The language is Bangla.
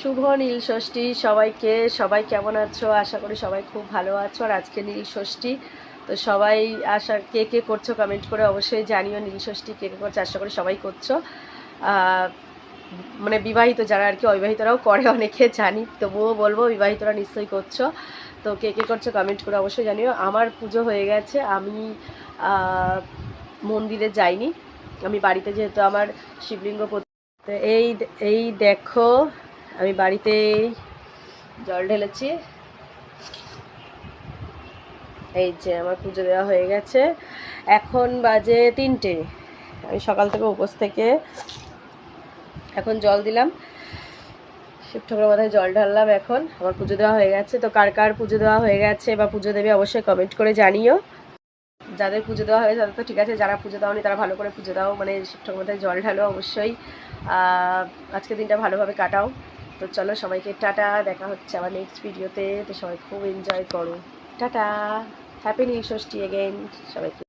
শুভ নীল ষষ্ঠী সবাইকে। সবাই কেমন আছো? আশা করি সবাই খুব ভালো আছো। আর আজকে নীল ষষ্ঠী, তো সবাই কে কে করছো কমেন্ট করে অবশ্যই জানিও। নীল ষষ্ঠী কে কে করছো, আশা করি সবাই করছো। মানে বিবাহিত যারা আর কি, অবিবাহিতরাও করে অনেকে জানি, তবুও বলবো বিবাহিতরা নিশ্চয়ই করছো। তো কে কে করছো কমেন্ট করে অবশ্যই জানিও। আমার পুজো হয়ে গেছে, আমি মন্দিরে যাইনি, আমি বাড়িতে, যেহেতু আমার শিবলিঙ্গ। এই এই দেখো, আমি বাড়িতে জল ঢেলেছি। এই যে আমার পুজো দেওয়া হয়ে গেছে, এখন বাজে 3টে। আমি সকাল থেকে উপোস থেকে এখন জল দিলাম, শিব ঠাকুরের মাথায় জল ঢাললাম। এখন আমার পুজো দেওয়া হয়ে গেছে। তো কার কার পুজো দেওয়া হয়ে গেছে বা পুজো দেবে অবশ্যই কমেন্ট করে জানিও। যাদের পুজো দেওয়া হয়েছে তাদের তো ঠিক আছে, যারা পুজো দাওনি তারা ভালো করে পুজো দাও, মানে শিব ঠাকুরের মাথায় জল ঢালো অবশ্যই। আজকের দিনটা ভালোভাবে কাটাও। তো চলো সবাইকে টাটা, দেখা হচ্ছে আবার নেক্সট ভিডিওতে। তো সবাই খুব এনজয় করো। টাটা, হ্যাপি নীল ষষ্ঠী এগেইন সবাইকে।